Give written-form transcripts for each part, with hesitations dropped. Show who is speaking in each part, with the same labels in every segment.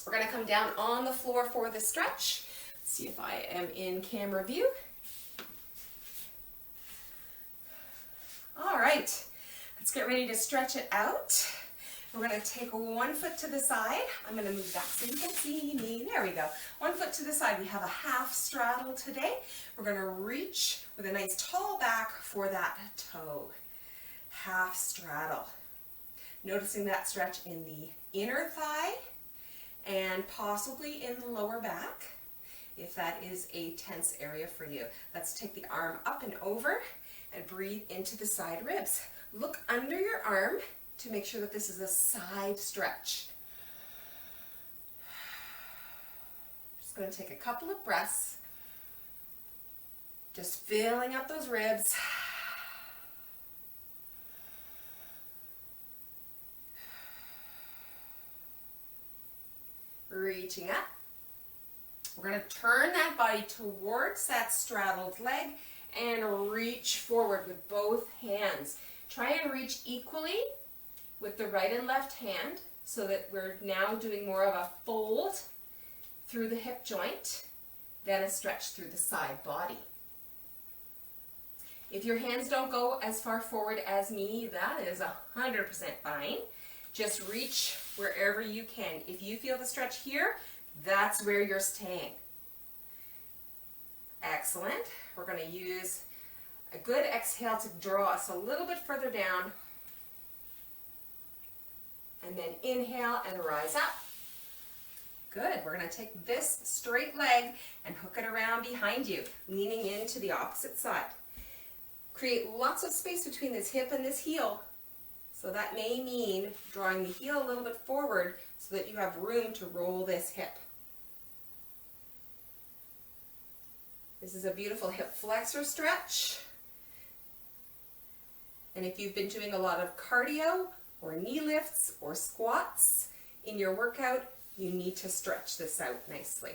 Speaker 1: We're going to come down on the floor for the stretch. Let's see if I am in camera view. All right, let's get ready to stretch it out. We're going to take one foot to the side. I'm going to move back so you can see me. There we go. One foot to the side. We have a half straddle today. We're going to reach with a nice tall back for that toe. Half straddle. Noticing that stretch in the inner thigh and possibly in the lower back, if that is a tense area for you. Let's take the arm up and over and breathe into the side ribs. Look under your arm to make sure that this is a side stretch. Just going to take a couple of breaths, just filling up those ribs. Reaching up. We're going to turn that body towards that straddled leg and reach forward with both hands. Try and reach equally with the right and left hand so that we're now doing more of a fold through the hip joint than a stretch through the side body. If your hands don't go as far forward as me, that is 100% fine. Just reach wherever you can. If you feel the stretch here, that's where you're staying. Excellent. We're going to use a good exhale to draw us a little bit further down. And then inhale and rise up. Good. We're going to take this straight leg and hook it around behind you, leaning into the opposite side. Create lots of space between this hip and this heel. So that may mean drawing the heel a little bit forward so that you have room to roll this hip. This is a beautiful hip flexor stretch. And if you've been doing a lot of cardio or knee lifts or squats in your workout, you need to stretch this out nicely.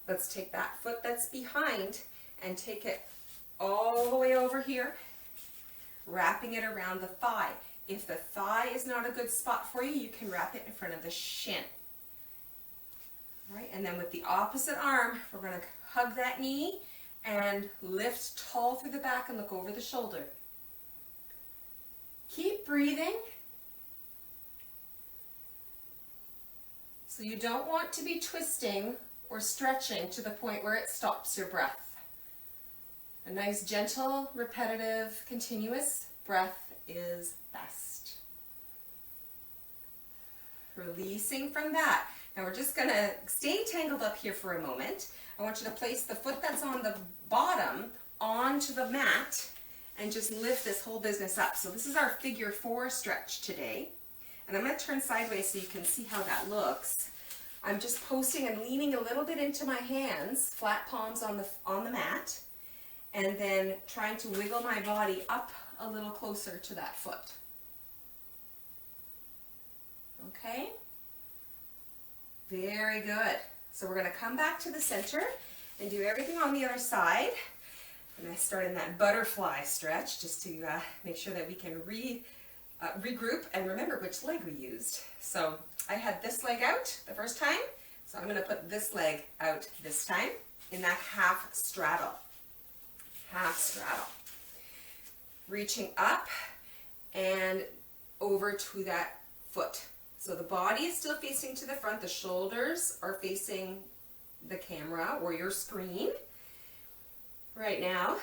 Speaker 1: Let's take that foot that's behind and take it all the way over here, wrapping it around the thigh. If the thigh is not a good spot for you, you can wrap it in front of the shin. All right, and then with the opposite arm, we're going to hug that knee and lift tall through the back and look over the shoulder. Keep breathing. So you don't want to be twisting or stretching to the point where it stops your breath. A nice, gentle, repetitive, continuous breath is best. Releasing from that. Now we're just going to stay tangled up here for a moment. I want you to place the foot that's on the bottom onto the mat and just lift this whole business up. So this is our figure 4 stretch today. And I'm going to turn sideways so you can see how that looks. I'm just posting and leaning a little bit into my hands, flat palms on the mat, and then trying to wiggle my body up a little closer to that foot. Okay? Very good. So we're going to come back to the center and do everything on the other side. I'm going to start in that butterfly stretch just to make sure that we can regroup and remember which leg we used. So I had this leg out the first time, so I'm going to put this leg out this time in that half straddle. Half straddle. Reaching up and over to that foot. So the body is still facing to the front, the shoulders are facing the camera or your screen right now.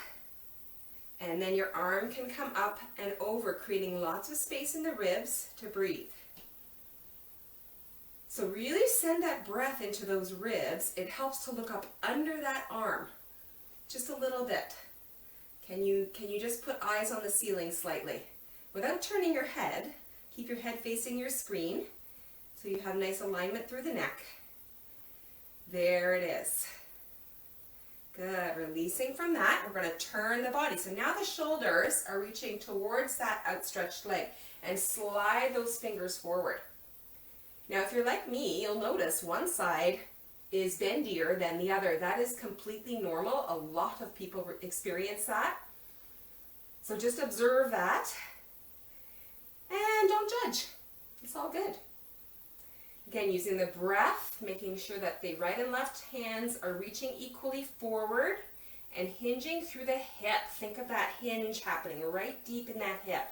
Speaker 1: And then your arm can come up and over, creating lots of space in the ribs to breathe. So really send that breath into those ribs. It helps to look up under that arm, just a little bit. Can you just put eyes on the ceiling slightly? Without turning your head, keep your head facing your screen so you have nice alignment through the neck. There it is. Good. Releasing from that, we're going to turn the body. So now the shoulders are reaching towards that outstretched leg and slide those fingers forward. Now if you're like me, you'll notice one side is bendier than the other. That is completely normal. A lot of people experience that. So just observe that and don't judge. It's all good. Again, using the breath, making sure that the right and left hands are reaching equally forward and hinging through the hip. Think of that hinge happening right deep in that hip.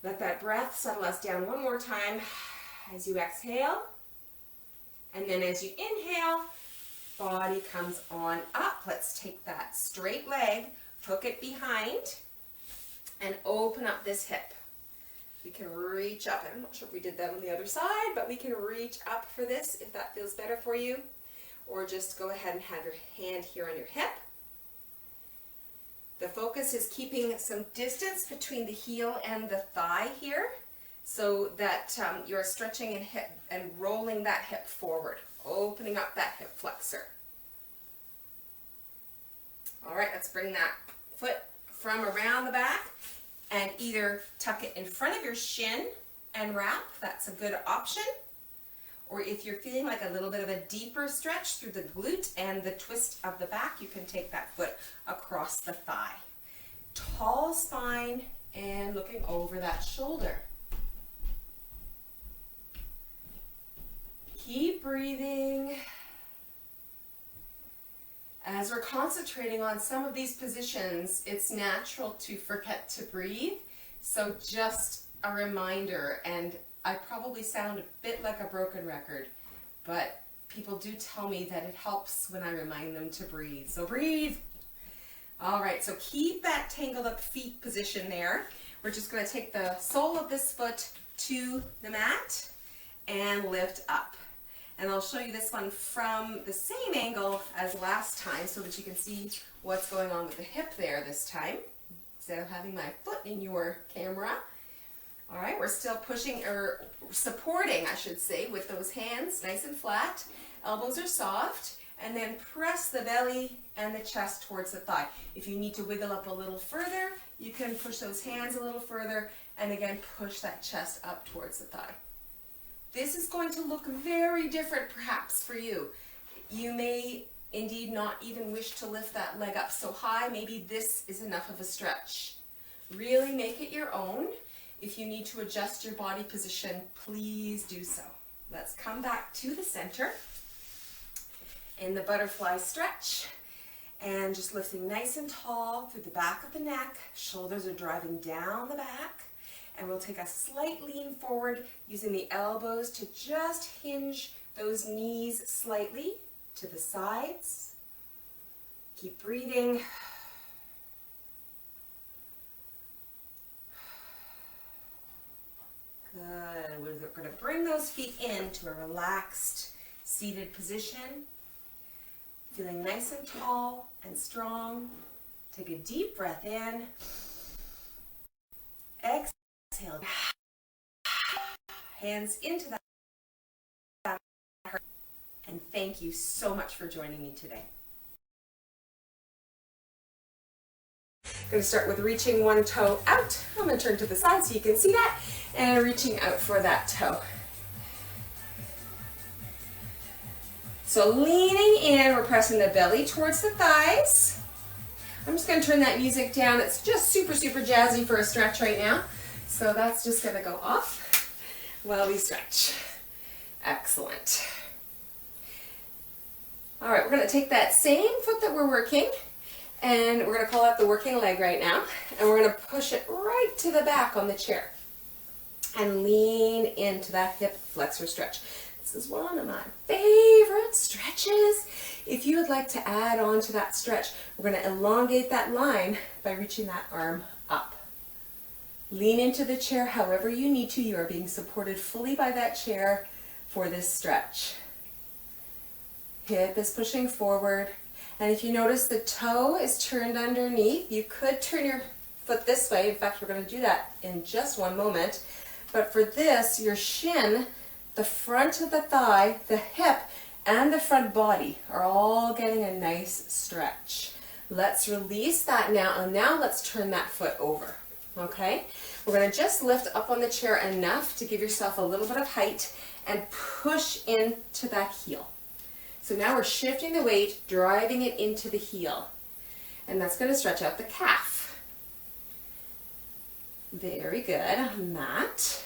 Speaker 1: Let that breath settle us down one more time as you exhale. And then as you inhale, body comes on up. Let's take that straight leg, hook it behind, and open up this hip. We can reach up. I'm not sure if we did that on the other side, but we can reach up for this if that feels better for you. Or just go ahead and have your hand here on your hip. The focus is keeping some distance between the heel and the thigh here so that you're stretching and rolling that hip forward, opening up that hip flexor. All right, let's bring that foot from around the back and either tuck it in front of your shin and wrap. That's a good option. Or if you're feeling like a little bit of a deeper stretch through the glute and the twist of the back, you can take that foot across the thigh. Tall spine and looking over that shoulder. Keep breathing. As we're concentrating on some of these positions, it's natural to forget to breathe. So just a reminder, and I probably sound a bit like a broken record, but people do tell me that it helps when I remind them to breathe. So breathe. All right, so keep that tangled up feet position there. We're just going to take the sole of this foot to the mat and lift up. And I'll show you this one from the same angle as last time so that you can see what's going on with the hip there this time, instead of having my foot in your camera. All right, we're still pushing, or supporting, I should say, with those hands nice and flat. Elbows are soft, and then press the belly and the chest towards the thigh. If you need to wiggle up a little further, you can push those hands a little further, and again, push that chest up towards the thigh. This is going to look very different perhaps for you. You may indeed not even wish to lift that leg up so high. Maybe this is enough of a stretch. Really make it your own. If you need to adjust your body position, please do so. Let's come back to the center in the butterfly stretch and just lifting nice and tall through the back of the neck. Shoulders are driving down the back. And we'll take a slight lean forward using the elbows to just hinge those knees slightly to the sides. Keep breathing. Good. We're going to bring those feet into a relaxed seated position. Feeling nice and tall and strong. Take a deep breath in. Exhale. Hands into that. And thank you so much for joining me today. I'm going to start with reaching one toe out. I'm going to turn to the side so you can see that, and reaching out for that toe. So leaning in, we're pressing the belly towards the thighs. I'm just going to turn that music down. It's just super, super jazzy for a stretch right now. So that's just going to go off while we stretch. Excellent. All right, we're going to take that same foot that we're working, and we're going to call out the working leg right now, and we're going to push it right to the back on the chair and lean into that hip flexor stretch. This is one of my favorite stretches. If you would like to add on to that stretch, we're going to elongate that line by reaching that arm up. Lean into the chair however you need to. You are being supported fully by that chair for this stretch. Hip is pushing forward. And if you notice the toe is turned underneath, you could turn your foot this way. In fact, we're going to do that in just one moment. But for this, your shin, the front of the thigh, the hip, and the front body are all getting a nice stretch. Let's release that now, and now let's turn that foot over. Okay, we're going to just lift up on the chair enough to give yourself a little bit of height and push into that heel. So now we're shifting the weight, driving it into the heel, and that's going to stretch out the calf. Very good on that.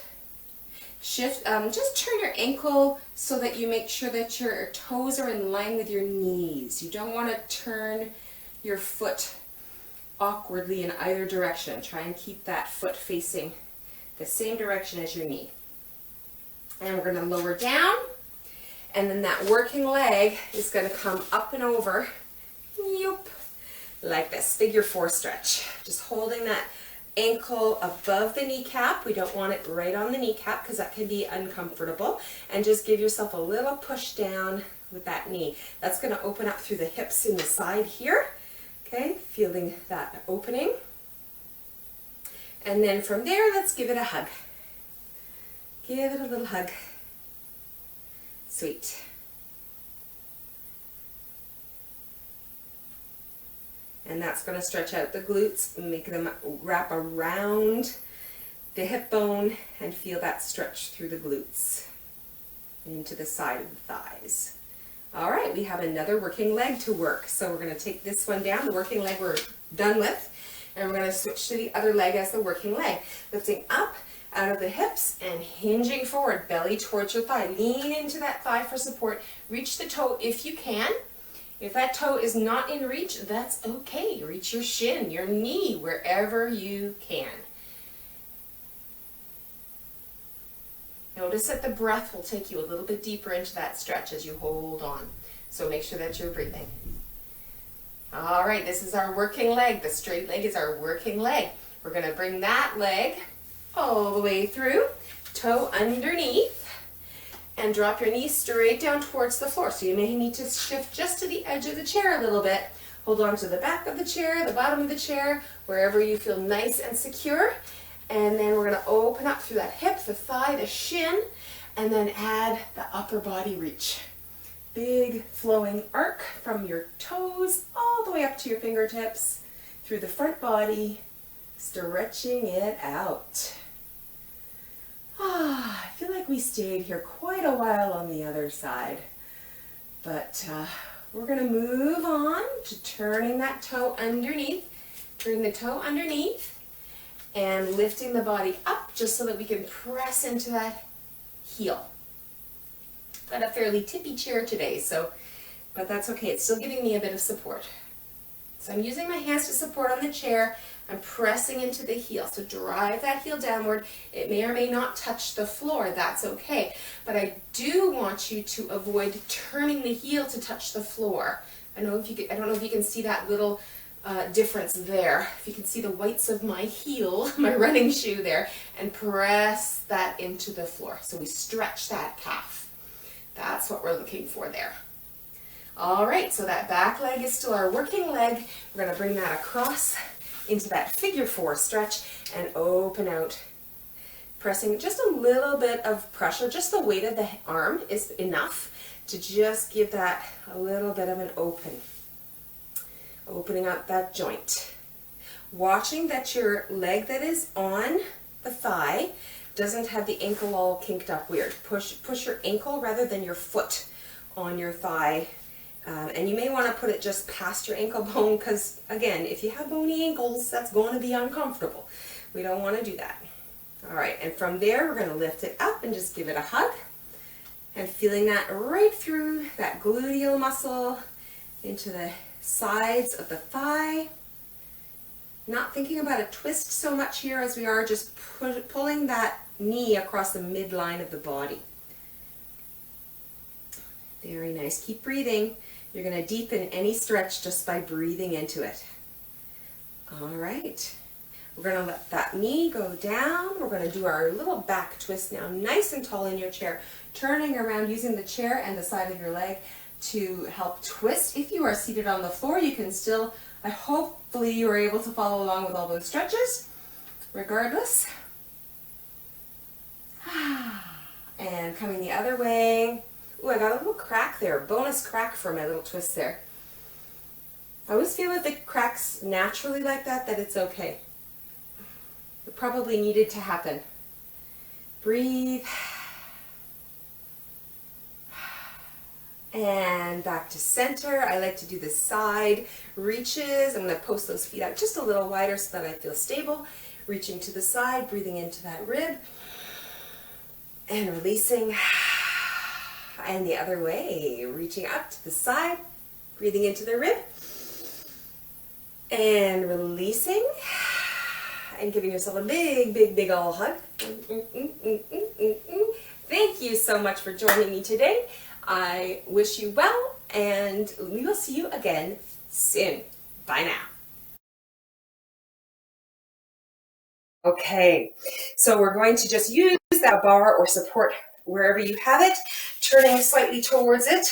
Speaker 1: Shift, just turn your ankle so that you make sure that your toes are in line with your knees. You don't want to turn your foot awkwardly in either direction. Try and keep that foot facing the same direction as your knee. And we're going to lower down, and then that working leg is going to come up and over, like this, figure 4 stretch. Just holding that ankle above the kneecap. We don't want it right on the kneecap because that can be uncomfortable. And just give yourself a little push down with that knee. That's going to open up through the hips in the side here. Okay, feeling that opening. And then from there, let's give it a hug. Give it a little hug. Sweet. And that's going to stretch out the glutes, make them wrap around the hip bone, and feel that stretch through the glutes into the side of the thighs. All right, we have another working leg to work. So we're going to take this one down, the working leg we're done with, and we're going to switch to the other leg as the working leg. Lifting up out of the hips and hinging forward, belly towards your thigh. Lean into that thigh for support. Reach the toe if you can. If that toe is not in reach, that's okay. Reach your shin, your knee, wherever you can. Notice that the breath will take you a little bit deeper into that stretch as you hold on. So make sure that you're breathing. All right, this is our working leg. The straight leg is our working leg. We're going to bring that leg all the way through, toe underneath, and drop your knees straight down towards the floor. So you may need to shift just to the edge of the chair a little bit. Hold on to the back of the chair, the bottom of the chair, wherever you feel nice and secure. And then we're going to open up through that hip, the thigh, the shin, and then add the upper body reach. Big flowing arc from your toes all the way up to your fingertips, through the front body, stretching it out. I feel like we stayed here quite a while on the other side, but we're going to move on to turning that toe underneath, bring the toe underneath, and lifting the body up just so that we can press into that heel. Got a fairly tippy chair today, but that's okay. It's still giving me a bit of support. So I'm using my hands to support on the chair. I'm pressing into the heel. So drive that heel downward. It may or may not touch the floor. That's okay. But I do want you to avoid turning the heel to touch the floor. I don't know if you can see that little difference there. If you can see the whites of my heel, my running shoe there, and press that into the floor. So we stretch that calf. That's what we're looking for there. All right, so that back leg is still our working leg. We're going to bring that across into that figure 4 stretch and open out. Pressing just a little bit of pressure, just the weight of the arm is enough to just give that a little bit of an open. Opening up that joint. Watching that your leg that is on the thigh doesn't have the ankle all kinked up weird. Push your ankle rather than your foot on your thigh. And you may want to put it just past your ankle bone because, again, if you have bony ankles, that's going to be uncomfortable. We don't want to do that. All right, and from there, we're going to lift it up and just give it a hug. And feeling that right through that gluteal muscle into the sides of the thigh. Not thinking about a twist so much here as we are just pulling that knee across the midline of the body. Very nice. Keep breathing. You're going to deepen any stretch just by breathing into it. All right. We're going to let that knee go down. We're going to do our little back twist now, nice and tall in your chair, turning around using the chair and the side of your leg to help twist. If you are seated on the floor, you can still, hopefully you are able to follow along with all those stretches, regardless. And coming the other way. Ooh, I got a little crack there, bonus crack for my little twist there. I always feel if it cracks naturally like that, that it's okay. It probably needed to happen. Breathe. And back to center. I like to do the side reaches. I'm going to post those feet out just a little wider so that I feel stable. Reaching to the side, breathing into that rib. and releasing, and the other way, reaching up to the side, breathing into the rib, and releasing, and giving yourself a big, big, big ol' hug. Thank you so much for joining me today. I wish you well, and we will see you again soon. Bye now. Okay, so we're going to just use that bar or support wherever you have it, turning slightly towards it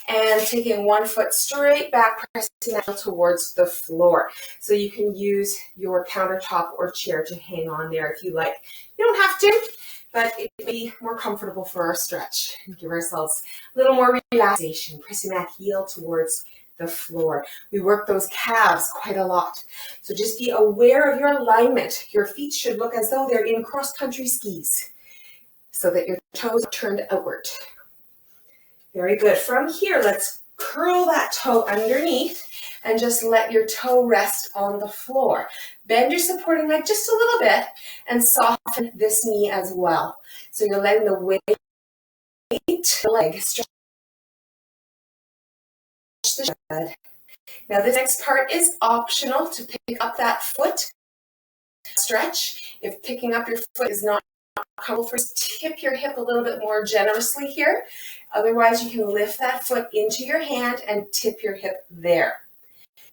Speaker 1: and taking one foot straight back, pressing down towards the floor. So you can use your countertop or chair to hang on there if you like. You don't have to, but it may be more comfortable for our stretch. Give ourselves a little more relaxation, pressing that heel towards the floor. We work those calves quite a lot. So just be aware of your alignment. Your feet should look as though they're in cross-country skis so that your toes are turned outward. Very good. From here, let's curl that toe underneath and just let your toe rest on the floor. Bend your supporting leg just a little bit and soften this knee as well. So you're letting the weight, the leg stretch the shed. Now the next part is optional to pick up that foot stretch. If picking up your foot is not comfortable, first tip your hip a little bit more generously here. Otherwise, you can lift that foot into your hand and tip your hip there.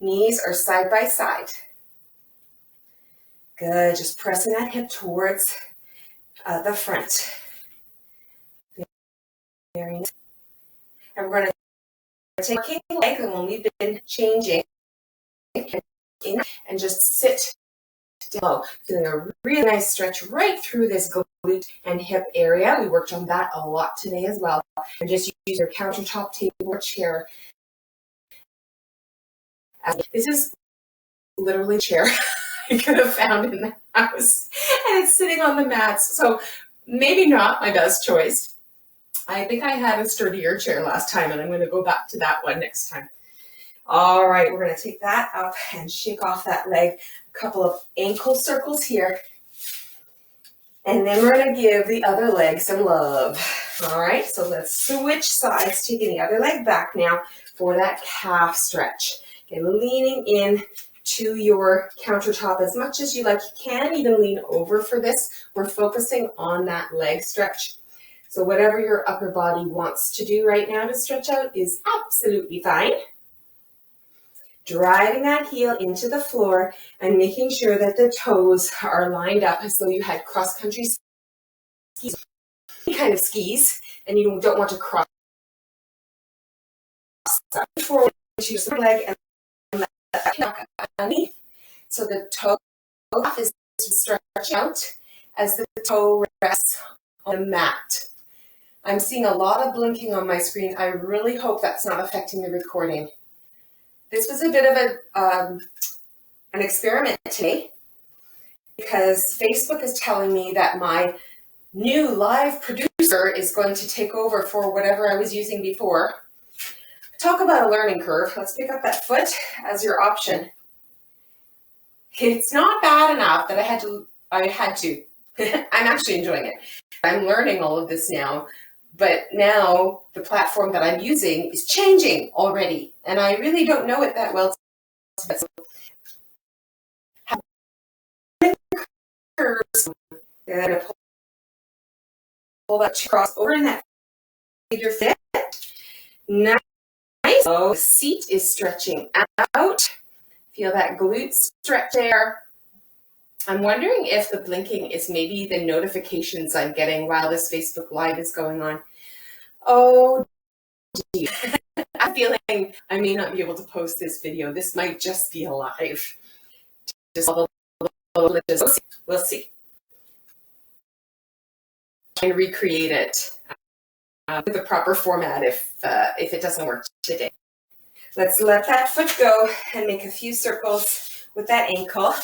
Speaker 1: Knees are side by side. Good, just pressing that hip towards the front. Very nice. And we're going to take our leg, and when we've been changing, and just sit down, feeling a really nice stretch right through this glute and hip area. We worked on that a lot today as well. And just use your countertop, table, or chair. This is literally a chair I could have found in the house, and it's sitting on the mats, so maybe not my best choice. I think I had a sturdier chair last time, and I'm going to go back to that one next time. All right, we're going to take that up and shake off that leg. A couple of ankle circles here. And then we're going to give the other leg some love. All right, so let's switch sides, taking the other leg back now for that calf stretch. Okay, leaning in to your countertop as much as you like. You can even lean over for this. We're focusing on that leg stretch. So whatever your upper body wants to do right now to stretch out is absolutely fine. Driving that heel into the floor and making sure that the toes are lined up as though you had cross-country skis, any kind of skis, and you don't want to cross forward to your leg and let that underneath. So the toe is stretching out as the toe rests on the mat. I'm seeing a lot of blinking on my screen. I really hope that's not affecting the recording. This was a bit of an experiment today because Facebook is telling me that my new live producer is going to take over for whatever I was using before. Talk about a learning curve. Let's pick up that foot as your option. It's not bad enough that I had to. I'm actually enjoying it. I'm learning all of this now. But now the platform that I'm using is changing already, and I really don't know it that well. So, and pull that cross over in that figure fit. Nice. So the seat is stretching out. Feel that glute stretch there. I'm wondering if the blinking is maybe the notifications I'm getting while this Facebook Live is going on. Oh, dear. I'm feeling I may not be able to post this video. This might just be a live. We'll see. Try and recreate it with the proper format if it doesn't work today. Let's let that foot go and make a few circles with that ankle.